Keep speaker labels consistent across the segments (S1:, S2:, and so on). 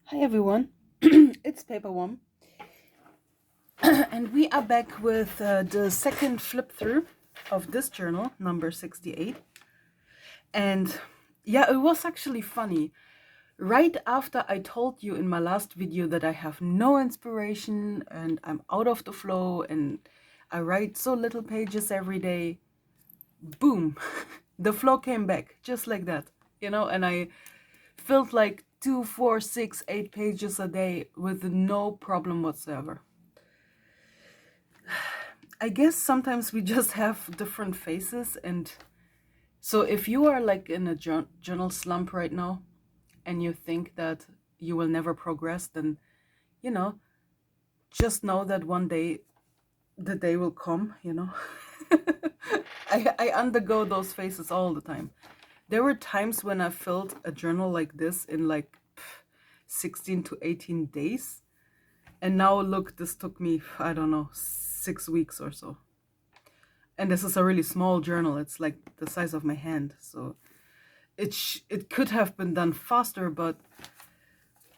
S1: Hi everyone, it's Paperworm, and we are back with the second flip through of this journal, number 68. And yeah, it was actually funny. Right after I told you in my last video that I have no inspiration and I'm out of the flow and I write so little pages every day, boom, the flow came back just like that, and I filled like 2, 4, 6, 8 pages a day with no problem whatsoever. I guess sometimes we just have different phases, and so if you are like in a journal slump right now and you think that you will never progress, then you know just know that one day the day will come. I undergo those phases all the time. There were times when I filled a journal like this in like 16 to 18 days, and now look, this took me, I don't know, 6 weeks or so. And this is a really small journal. It's like the size of my hand, so it could have been done faster, but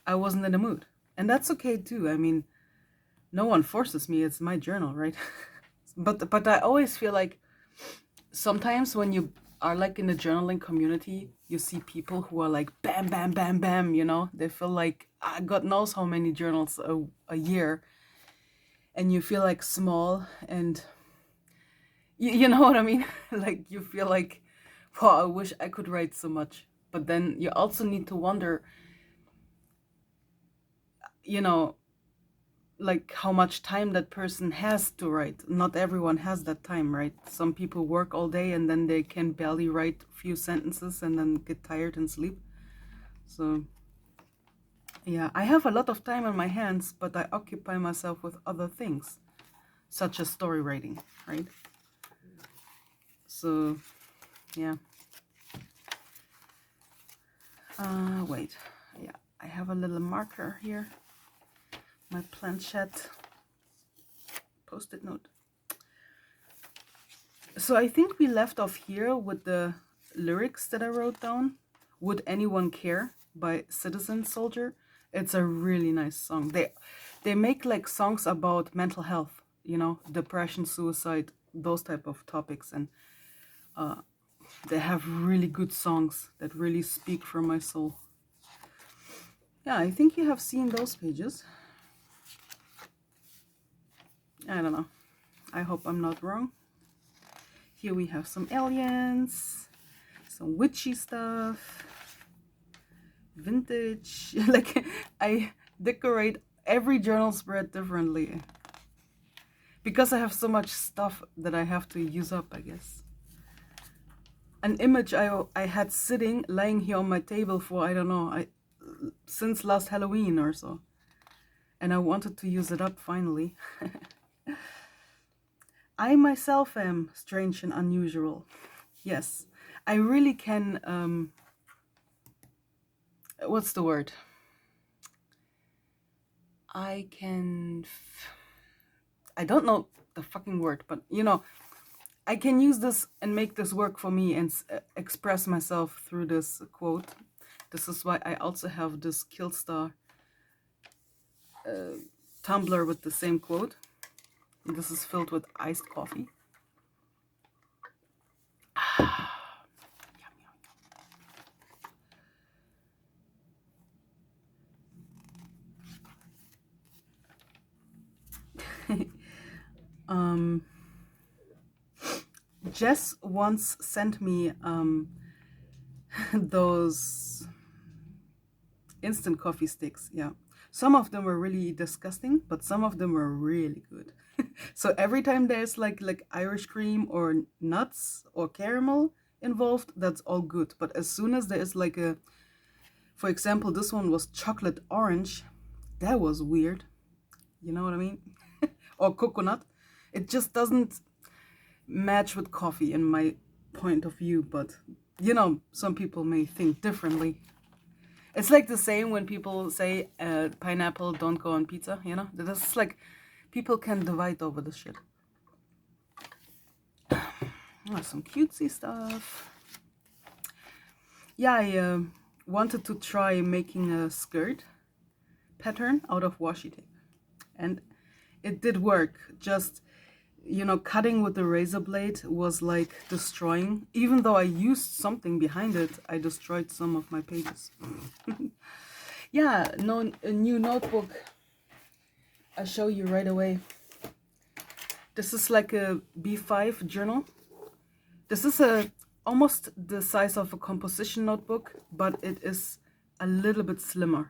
S1: I wasn't in the mood, and that's okay too. I mean, no one forces me. It's my journal, right? but I always feel like sometimes when you are like in the journaling community, you see people who are like bam, bam, bam, bam. They feel like God knows how many journals a year, and you feel like small and you know what I mean? Like you feel like, wow, I wish I could write so much. But then you also need to wonder, you know, like how much time that person has to write. Not everyone has that time, right? Some people work all day and then they can barely write a few sentences and then get tired and sleep. So, yeah, I have a lot of time on my hands, but I occupy myself with other things, such as story writing, right? So, yeah. Wait. Yeah, I have a little marker here. My planchette post-it note. So I think we left off here with the lyrics that I wrote down. Would Anyone Care by Citizen Soldier. It's a really nice song. They make like songs about mental health, depression, suicide, those type of topics, and they have really good songs that really speak from my soul. Yeah, I think you have seen those pages. I don't know. I hope I'm not wrong. Here we have some aliens, some witchy stuff, vintage. Like, I decorate every journal spread differently because I have so much stuff that I have to use up, I guess. An image I had sitting, lying here on my table for, I don't know, since last Halloween or so. And I wanted to use it up finally. I myself am strange and unusual. Yes, I really can, what's the word? I don't know the fucking word, but I can use this and make this work for me and express myself through this quote. This is why I also have this Killstar tumbler with the same quote. This is filled with iced coffee. Jess once sent me those instant coffee sticks. Yeah, some of them were really disgusting, but some of them were really good. So every time there's like Irish cream or nuts or caramel involved, that's all good. But as soon as there is like for example, this one was chocolate orange, that was weird. You know what I mean? Or coconut. It just doesn't match with coffee in my point of view, but some people may think differently. It's like the same when people say pineapple don't go on pizza, That's like people can divide over this shit. Oh, some cutesy stuff. Yeah, I wanted to try making a skirt, pattern out of washi tape. And it did work. Just, you know, cutting with the razor blade was like destroying. Even though I used something behind it, I destroyed some of my pages. Yeah, no, a new notebook. I'll show you right away. This is like a B5 journal. This is almost the size of a composition notebook, but it is a little bit slimmer.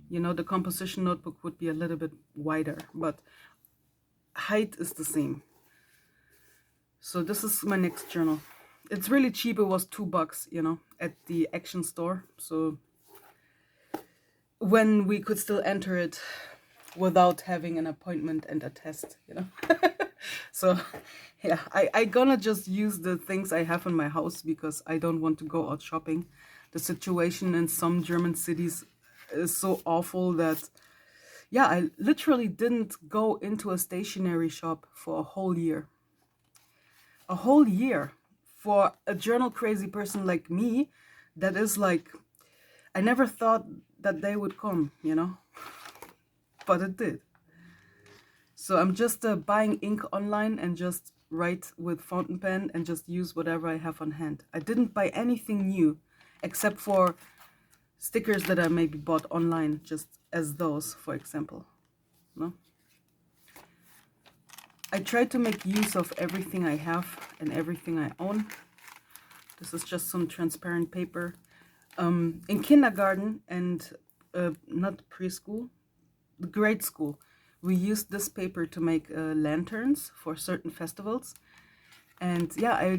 S1: You know, the composition notebook would be a little bit wider, but height is the same. So this is my next journal. It's really cheap. It was $2, you know, at the Action store. So when we could still enter it without having an appointment and a test, you know. So yeah, I gonna just use the things I have in my house because I don't want to go out shopping. The situation in some German cities is so awful that, yeah, I literally didn't go into a stationery shop for a whole year. A whole year for a journal crazy person like me. That is like, I never thought that they would come, you know, but it did. So I'm just buying ink online and just write with fountain pen and just use whatever I have on hand. I didn't buy anything new except for stickers that I maybe bought online, just as those, for example. No? I try to make use of everything I have and everything I own. This is just some transparent paper. In kindergarten and not preschool, grade school, we used this paper to make lanterns for certain festivals. And yeah, I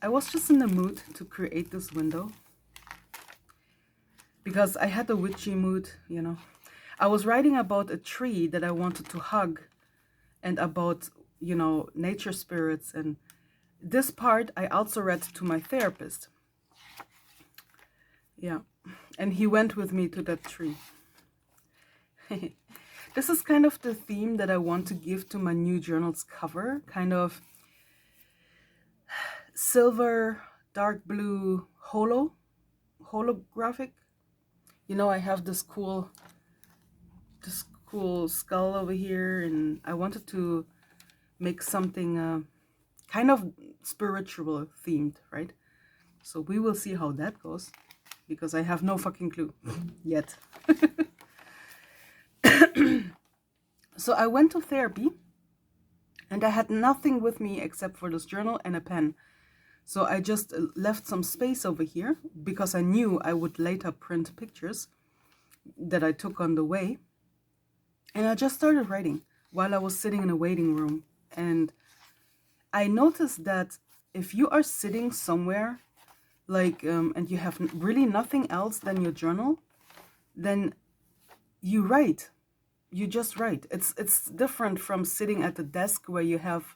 S1: was just in the mood to create this window because I had a witchy mood, you know. I was writing about a tree that I wanted to hug and about, you know, nature spirits. And this part I also read to my therapist. Yeah, and he went with me to that tree. This is kind of the theme that I want to give to my new journal's cover. Kind of silver, dark blue, holographic. You know, I have this cool skull over here, and I wanted to make something kind of spiritual themed, right? So we will see how that goes, because I have no fucking clue yet. So I went to therapy and I had nothing with me except for this journal and a pen. So I just left some space over here because I knew I would later print pictures that I took on the way. And I just started writing while I was sitting in a waiting room. And I noticed that if you are sitting somewhere like and you have really nothing else than your journal, then you write. You just write. It's different from sitting at the desk where you have,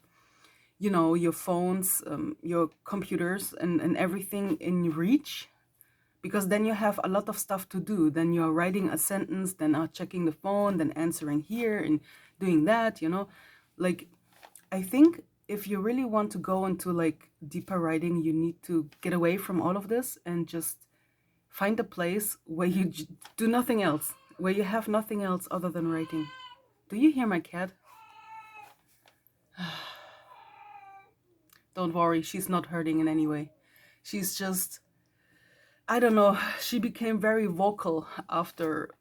S1: you know, your phones, your computers, and everything in reach, because then you have a lot of stuff to do. Then you're writing a sentence, then checking the phone, then answering here and doing that, you know. Like, I think if you really want to go into like deeper writing, you need to get away from all of this and just find a place where you do nothing else, where you have nothing else other than writing. Do you hear my cat? Don't worry, she's not hurting in any way. She's just, I don't know, she became very vocal after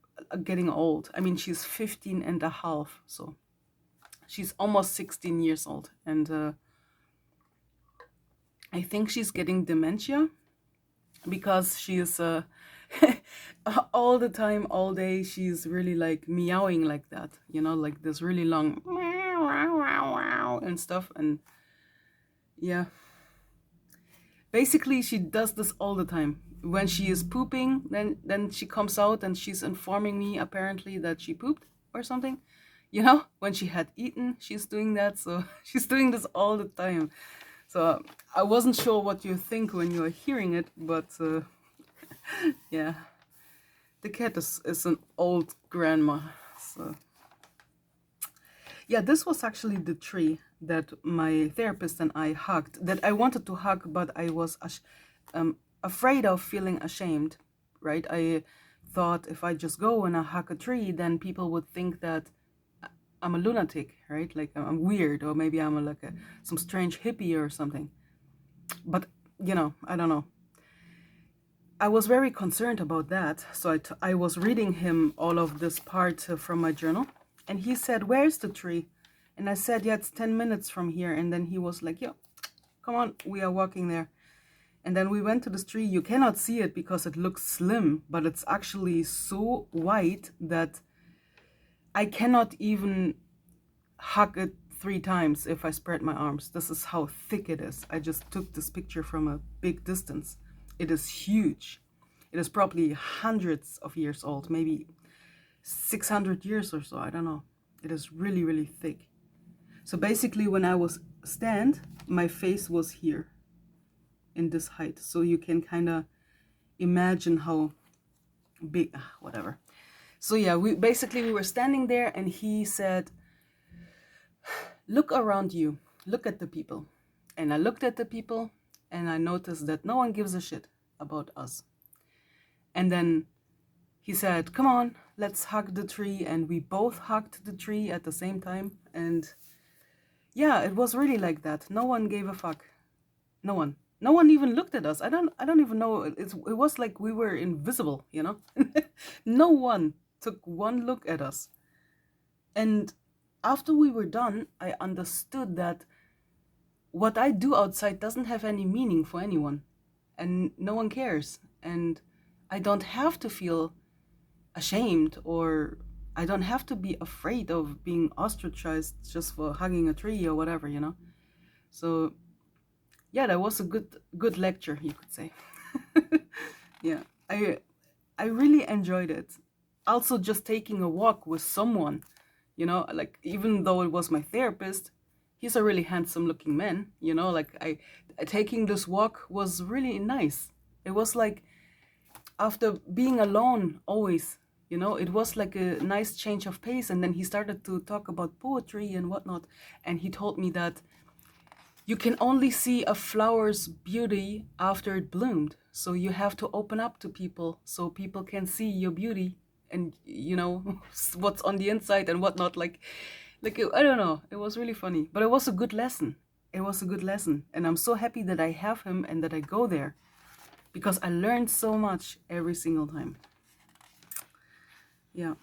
S1: getting old. I mean, she's 15 and a half, so she's almost 16 years old. And I think she's getting dementia because she is all the time, all day, she's really like meowing like that, you know, like this really long meow and stuff. And yeah, basically she does this all the time. When she is pooping, then she comes out and she's informing me apparently that she pooped or something, you know. When she had eaten, she's doing that. So she's doing this all the time. So I wasn't sure what you think when you're hearing it, but yeah, the cat is an old grandma. So yeah, this was actually the tree that my therapist and I hugged, that I wanted to hug, but I was afraid of feeling ashamed, right? I thought if I just go and I hug a tree, then people would think that I'm a lunatic, right? Like I'm weird, or maybe I'm some strange hippie or something. But, I don't know. I was very concerned about that. So I was reading him all of this part from my journal. And he said, "Where's the tree?" And I said, "Yeah, it's 10 minutes from here." And then he was like, "Yo, come on, we are walking there." And then we went to this tree. You cannot see it because it looks slim, but it's actually so wide that I cannot even hug it 3 times if I spread my arms. This is how thick it is. I just took this picture from a big distance. It is huge. It is probably hundreds of years old, maybe 600 years or so. I don't know. It is really, really thick. So basically when I was stand, my face was here in this height. So you can kind of imagine how big, whatever. So yeah, we were standing there and he said, "Look around you, look at the people." And I looked at the people and I noticed that no one gives a shit about us. And then he said, "Come on, let's hug the tree." And we both hugged the tree at the same time. And yeah, it was really like that. No one gave a fuck. No one. No one even looked at us. I don't even know. It was like we were invisible, No one took one look at us. And after we were done, I understood that what I do outside doesn't have any meaning for anyone, and no one cares. And I don't have to feel ashamed, or I don't have to be afraid of being ostracized just for hugging a tree or whatever, So yeah, that was a good lecture, you could say. Yeah, I really enjoyed it. Also, just taking a walk with someone, like even though it was my therapist, he's a really handsome looking man, like taking this walk was really nice. It was like after being alone always, it was like a nice change of pace. And then he started to talk about poetry and whatnot. And he told me that you can only see a flower's beauty after it bloomed. So you have to open up to people so people can see your beauty and, what's on the inside and whatnot. Like, I don't know. It was really funny, but it was a good lesson. It was a good lesson. And I'm so happy that I have him and that I go there because I learned so much every single time. Yeah.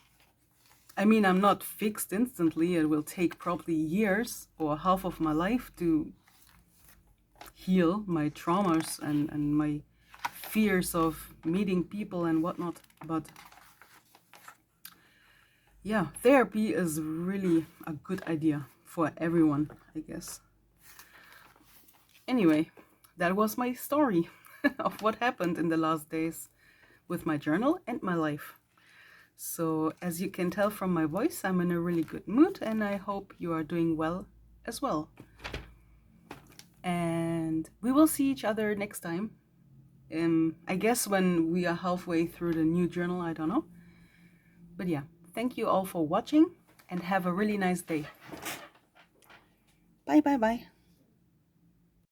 S1: I mean, I'm not fixed instantly. It will take probably years or half of my life to heal my traumas and my fears of meeting people and whatnot. But yeah, therapy is really a good idea for everyone, I guess. Anyway, that was my story of what happened in the last days with my journal and my life. So as you can tell from my voice, I'm in a really good mood, and I hope you are doing well as well. And we will see each other next time. I guess when we are halfway through the new journal, I don't know. But yeah, thank you all for watching and have a really nice day. Bye, bye, bye.